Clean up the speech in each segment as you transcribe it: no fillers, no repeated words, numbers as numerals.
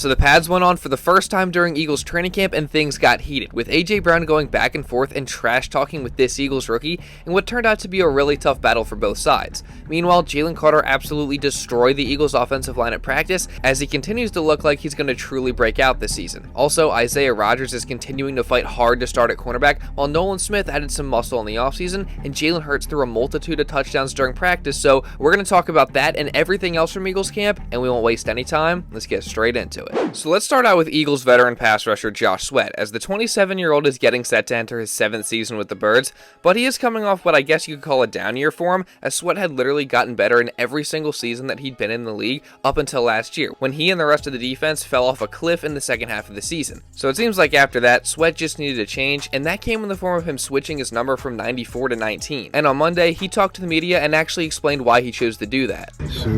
So the pads went on for the first time during Eagles training camp and things got heated, with A.J. Brown going back and forth and trash-talking with this Eagles rookie in what turned out to be a really tough battle for both sides. Meanwhile, Jalen Carter absolutely destroyed the Eagles offensive line at practice as he continues to look like he's going to truly break out this season. Also, Isaiah Rodgers is continuing to fight hard to start at cornerback, while Nolan Smith added some muscle in the offseason, and Jalen Hurts threw a multitude of touchdowns during practice. So we're going to talk about that and everything else from Eagles camp, and we won't waste any time. Let's get straight into it. So let's start out with Eagles veteran pass rusher Josh Sweat, as the 27-year-old is getting set to enter his 7th season with the Birds, but he is coming off what I guess you could call a down year for him, as Sweat had literally gotten better in every single season that he'd been in the league up until last year, when he and the rest of the defense fell off a cliff in the second half of the season. So it seems like after that, Sweat just needed a change, and that came in the form of him switching his number from 94 to 19. And on Monday, he talked to the media and actually explained why he chose to do that. So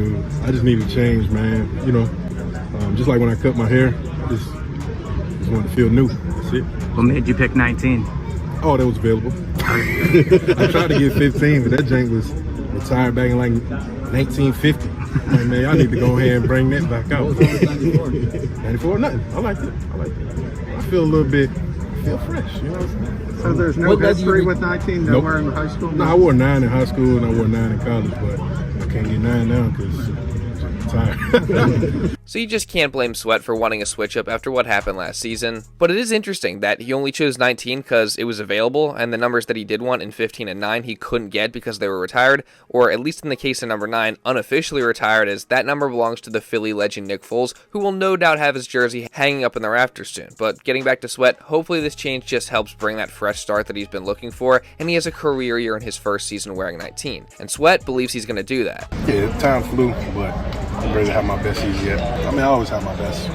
I just needed change, man. You know, just like when I cut my hair, just wanted to feel new. That's it. What made you pick 19? Oh, that was available. I tried to get 15, but that jank was retired back in like 1950. Like, man, I need to go ahead and bring that back out. 94, nothing. I like it. I feel a little bit, fresh, you know what I'm saying? So there's no history with 19 that were in high school? No, I wore 9 in high school and I wore 9 in college, but I can't get 9 now because I'm tired. So you just can't blame Sweat for wanting a switch up after what happened last season. But it is interesting that he only chose 19 because it was available, and the numbers that he did want in 15 and 9 he couldn't get because they were retired, or at least in the case of number 9, unofficially retired, as that number belongs to the Philly legend Nick Foles, who will no doubt have his jersey hanging up in the rafters soon. But getting back to Sweat, hopefully this change just helps bring that fresh start that he's been looking for, and he has a career year in his first season wearing 19. And Sweat believes he's going to do that. Yeah, time flew, but I'm ready to have my best season yet. I mean, I always have my best.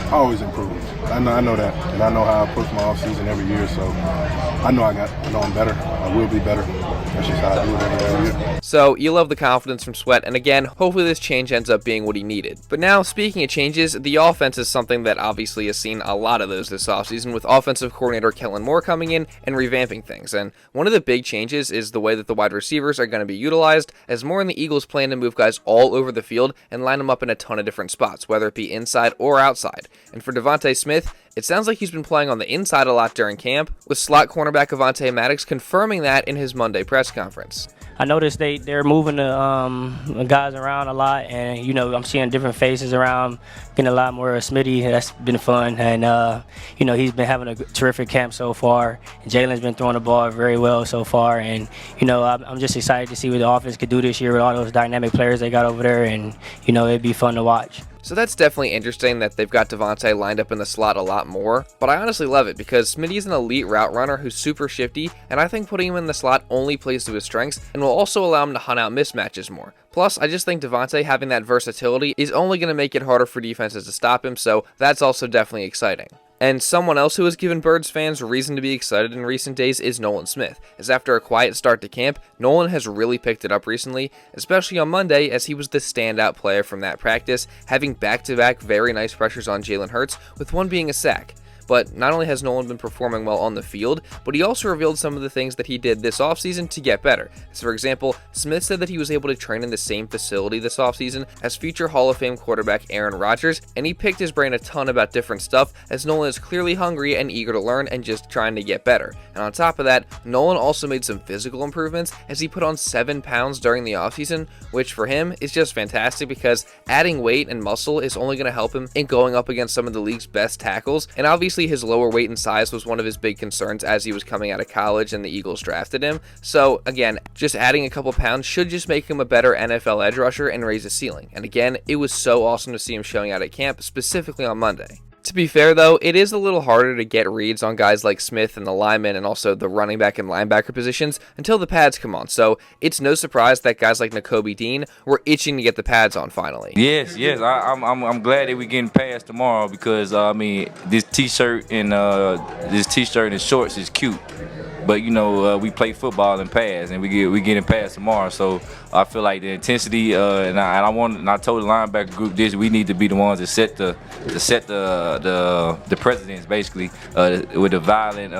I always improve. I know that, and I know how I approach my off season every year. So I know I'm better. I will be better. That's just how I do it every year. So you love the confidence from Sweat, and again, hopefully this change ends up being what he needed. But now, speaking of changes, the offense is something that obviously has seen a lot of those this offseason, with offensive coordinator Kellen Moore coming in and revamping things. And one of the big changes is the way that the wide receivers are going to be utilized, as Moore and the Eagles plan to move guys all over the field and line them up in a ton of different spots, whether it be inside or outside. And for DeVonta Smith, it sounds like he's been playing on the inside a lot during camp, with slot cornerback Avonte Maddox confirming that in his Monday press conference. I noticed they're moving the guys around a lot, and I'm seeing different faces around, getting a lot more Smitty. That's been fun, and he's been having a terrific camp so far. And Jalen's been throwing the ball very well so far, and I'm just excited to see what the offense could do this year with all those dynamic players they got over there, and it'd be fun to watch. So that's definitely interesting that they've got DeVonta lined up in the slot a lot more, but I honestly love it because Smitty's an elite route runner who's super shifty, and I think putting him in the slot only plays to his strengths and will also allow him to hunt out mismatches more. Plus, I just think DeVonta having that versatility is only going to make it harder for defenses to stop him, so that's also definitely exciting. And someone else who has given Birds fans reason to be excited in recent days is Nolan Smith, as after a quiet start to camp, Nolan has really picked it up recently, especially on Monday, as he was the standout player from that practice, having back-to-back very nice pressures on Jalen Hurts, with one being a sack. But not only has Nolan been performing well on the field, but he also revealed some of the things that he did this offseason to get better. So for example, Smith said that he was able to train in the same facility this offseason as future Hall of Fame quarterback Aaron Rodgers, and he picked his brain a ton about different stuff, as Nolan is clearly hungry and eager to learn and just trying to get better. And on top of that, Nolan also made some physical improvements as he put on 7 pounds during the offseason, which for him is just fantastic because adding weight and muscle is only going to help him in going up against some of the league's best tackles, and obviously his lower weight and size was one of his big concerns as he was coming out of college and the Eagles drafted him. So again, just adding a couple pounds should just make him a better NFL edge rusher and raise his ceiling. And again, it was so awesome to see him showing out at camp, specifically on Monday. To be fair though, it is a little harder to get reads on guys like Smith and the linemen and also the running back and linebacker positions until the pads come on, so it's no surprise that guys like Nakobe Dean were itching to get the pads on finally. Yes, I'm glad that we're getting pads tomorrow because this t-shirt and shorts is cute. But we play football in pads, and we get in pads tomorrow. So I feel like the intensity, and I told the linebacker group this: we need to be the ones that set the precedents, basically, with the violent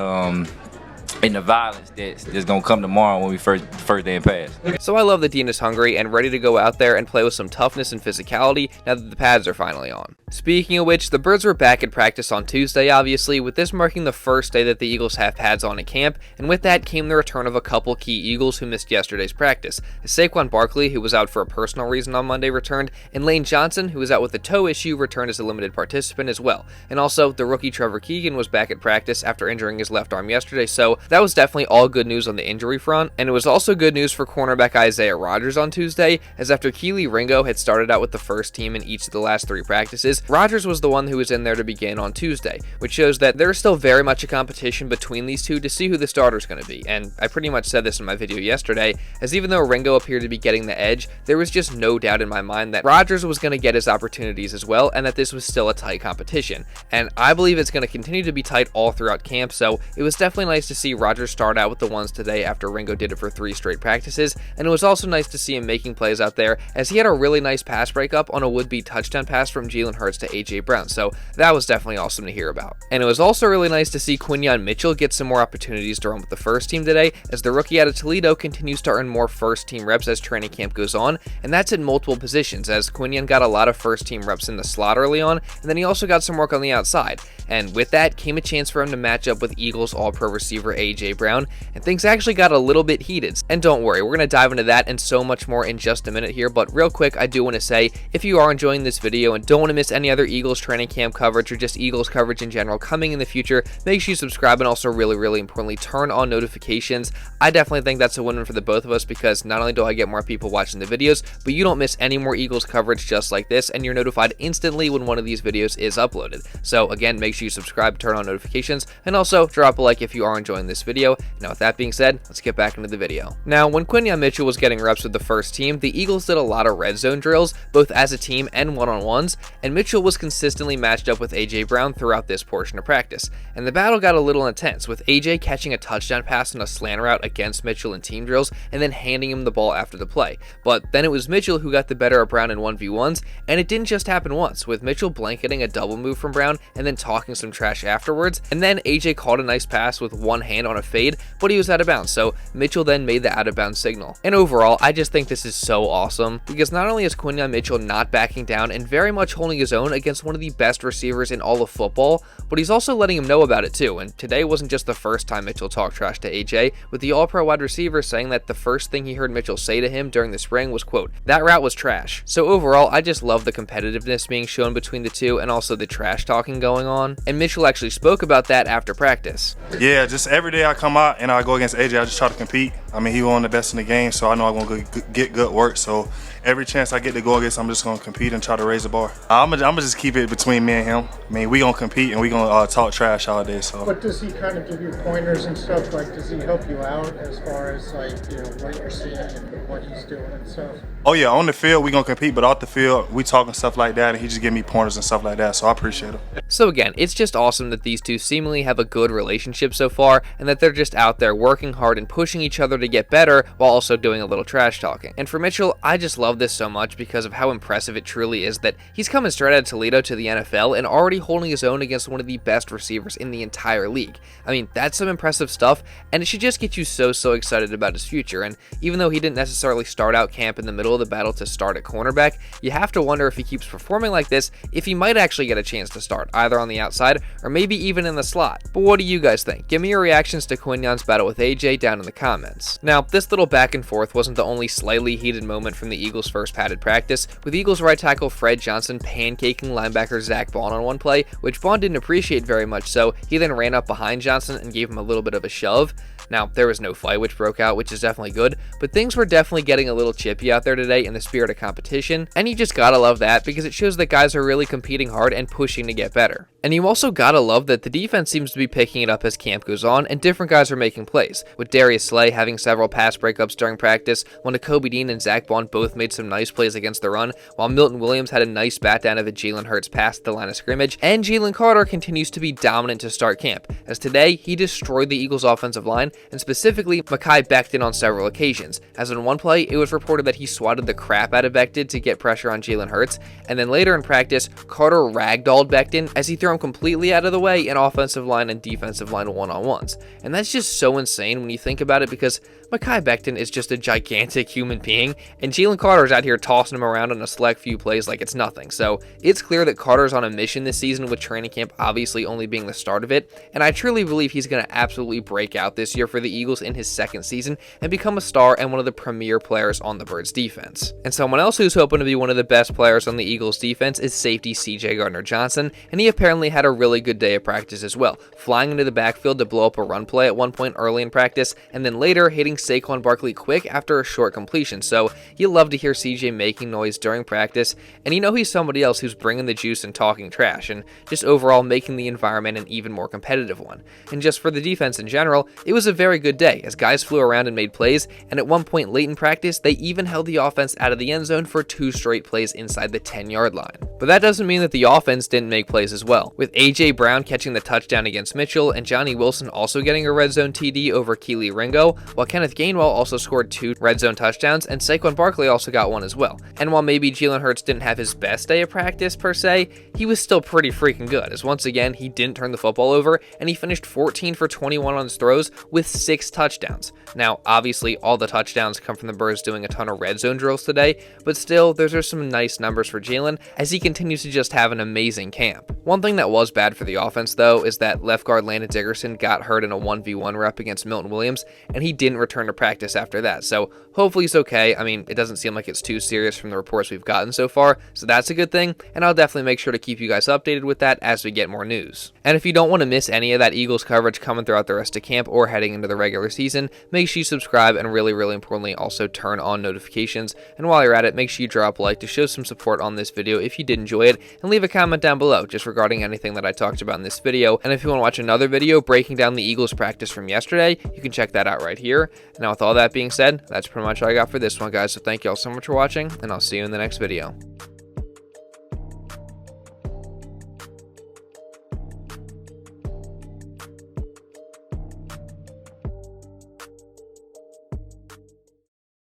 and the violence that's gonna come tomorrow when we first day in pads. So I love that Dean is hungry and ready to go out there and play with some toughness and physicality now that the pads are finally on. Speaking of which, the Birds were back at practice on Tuesday, obviously, with this marking the first day that the Eagles have pads on at camp, and with that came the return of a couple key Eagles who missed yesterday's practice. Saquon Barkley, who was out for a personal reason on Monday, returned, and Lane Johnson, who was out with a toe issue, returned as a limited participant as well. And also, the rookie Trevor Keegan was back at practice after injuring his left arm yesterday, so that was definitely all good news on the injury front, and it was also good news for cornerback Isaiah Rodgers on Tuesday, as after Keely Ringo had started out with the first team in each of the last 3 practices, Rodgers was the one who was in there to begin on Tuesday, which shows that there is still very much a competition between these two to see who the starter is going to be. And I pretty much said this in my video yesterday, as even though Ringo appeared to be getting the edge, there was just no doubt in my mind that Rodgers was going to get his opportunities as well, and that this was still a tight competition. And I believe it's going to continue to be tight all throughout camp, so it was definitely nice to see Rodgers start out with the ones today after Ringo did it for 3 straight practices, and it was also nice to see him making plays out there, as he had a really nice pass breakup on a would-be touchdown pass from Jalen Hurts to AJ Brown, so that was definitely awesome to hear about. And it was also really nice to see Quinyon Mitchell get some more opportunities to run with the first team today, as the rookie out of Toledo continues to earn more first team reps as training camp goes on, and that's in multiple positions, as Quinyon got a lot of first team reps in the slot early on, and then he also got some work on the outside. And with that came a chance for him to match up with Eagles All-Pro receiver AJ Brown, and things actually got a little bit heated. And don't worry, we're going to dive into that and so much more in just a minute here, but real quick, I do want to say, if you are enjoying this video and don't want to miss any other Eagles training camp coverage or just Eagles coverage in general coming in the future, make sure you subscribe and also really importantly turn on notifications. I definitely think that's a win-win for the both of us, because not only do I get more people watching the videos, but you don't miss any more Eagles coverage just like this, and you're notified instantly when one of these videos is uploaded. So again, make sure you subscribe, turn on notifications, and also drop a like if you are enjoying this video. Now with that being said, let's get back into the video. Now, when Quinyon Mitchell was getting reps with the first team, the Eagles did a lot of red zone drills, both as a team and one-on-ones, and Mitchell was consistently matched up with AJ Brown throughout this portion of practice. And the battle got a little intense, with AJ catching a touchdown pass on a slant route against Mitchell in team drills and then handing him the ball after the play. But then it was Mitchell who got the better of Brown in 1v1s, and it didn't just happen once, with Mitchell blanketing a double move from Brown and then talking some trash afterwards, and then AJ caught a nice pass with one hand on a fade, but he was out of bounds, so Mitchell then made the out of bounds signal. And overall, I just think this is so awesome, because not only is Quinyon Mitchell not backing down and very much holding his own against one of the best receivers in all of football, but he's also letting him know about it too. And today wasn't just the first time Mitchell talked trash to AJ, with the All-Pro wide receiver saying that the first thing he heard Mitchell say to him during the spring was, quote, "That route was trash." So overall, I just love the competitiveness being shown between the two and also the trash talking going on. And Mitchell actually spoke about that after practice. Yeah, just every day I come out and I go against AJ, I just try to compete. I mean, he one of the best in the game, so I know I'm going to get good work. So every chance I get to go against, I'm just going to compete and try to raise the bar. I'm gonna just keep it between me and him. I mean, we going to compete and we going to talk trash all day. So. But does he kind of give you pointers and stuff? Like, does he help you out as far as, like, you know, what you're seeing and what he's doing and stuff? Oh, yeah, on the field, we going to compete, but off the field, we talking stuff like that, and he just give me pointers and stuff like that, so I appreciate him. So again, it's just awesome that these two seemingly have a good relationship so far, and that they're just out there working hard and pushing each other to get better while also doing a little trash talking. And for Mitchell, I just love this so much because of how impressive it truly is that he's coming straight out of Toledo to the NFL and already holding his own against one of the best receivers in the entire league. I mean, that's some impressive stuff, and it should just get you so excited about his future. And even though he didn't necessarily start out camp in the middle of the battle to start at cornerback, you have to wonder if he keeps performing like this, if he might actually get a chance to start, either on the outside or maybe even in the slot. But what do you guys think? Give me your reactions to Quinyon's battle with AJ down in the comments. Now, this little back and forth wasn't the only slightly heated moment from the Eagles' first padded practice, with Eagles right tackle Fred Johnson pancaking linebacker Zack Baun on one play, which Baun didn't appreciate very much, so he then ran up behind Johnson and gave him a little bit of a shove. Now, there was no fight which broke out, which is definitely good, but things were definitely getting a little chippy out there today in the spirit of competition, and you just gotta love that because it shows that guys are really competing hard and pushing to get better. And you also gotta love that the defense seems to be picking it up as camp goes on, and different guys are making plays, with Darius Slay having several pass breakups during practice, while Nakobe and Zack Baun both made some nice plays against the run, while Milton Williams had a nice bat down of a Jalen Hurts pass at the line of scrimmage, and Jalen Carter continues to be dominant to start camp, as today he destroyed the Eagles offensive line, and specifically Mekhi Becton on several occasions, as in one play it was reported that he swatted the crap out of Becton to get pressure on Jalen Hurts, and then later in practice Carter ragdolled Becton as he threw him completely out of the way in offensive line and defensive line one-on-ones. And that's just so insane when you think about it, because Mekhi Becton is just a gigantic human being, and Jalen Carter's out here tossing him around on a select few plays like it's nothing. So it's clear that Carter's on a mission this season, with training camp obviously only being the start of it, and I truly believe he's going to absolutely break out this year for the Eagles in his second season and become a star and one of the premier players on the Birds defense. And someone else who's hoping to be one of the best players on the Eagles defense is safety CJ Gardner-Johnson, and he apparently had a really good day of practice as well, flying into the backfield to blow up a run play at one point early in practice, and then later hitting Saquon Barkley quick after a short completion. So you love to hear CJ making noise during practice, and you know he's somebody else who's bringing the juice and talking trash, and just overall making the environment an even more competitive one. And just for the defense in general, it was a very good day as guys flew around and made plays, and at one point late in practice, they even held the offense out of the end zone for 2 straight plays inside the 10-yard line. But that doesn't mean that the offense didn't make plays as well, with A.J. Brown catching the touchdown against Mitchell and Johnny Wilson also getting a red zone TD over Keely Ringo, while Kenneth Gainwell also scored 2 red zone touchdowns, and Saquon Barkley also got one as well. And while maybe Jalen Hurts didn't have his best day of practice per se, he was still pretty freaking good, as once again he didn't turn the football over, and he finished 14 for 21 on his throws with 6 touchdowns. Now obviously all the touchdowns come from the Birds doing a ton of red zone drills today, but still those are some nice numbers for Jalen as he continues to just have an amazing camp. One thing that was bad for the offense though is that left guard Landon Dickerson got hurt in a 1v1 rep against Milton Williams, and he didn't return to practice after that. So hopefully he's okay. I mean, it doesn't seem like it's too serious from the reports we've gotten so far, so that's a good thing, and I'll definitely make sure to keep you guys updated with that as we get more news. And if you don't want to miss any of that Eagles coverage coming throughout the rest of camp or heading into the regular season, make sure you subscribe, and really importantly also turn on notifications. And while you're at it, make sure you drop a like to show some support on this video if you did enjoy it, and leave a comment down below just regarding anything that I talked about in this video. And if you want to watch another video breaking down the Eagles practice from yesterday, you can check that out right here. And now with all that being said, that's pretty much all I got for this one, guys, so thank you all so much for watching, and I'll see you in the next video.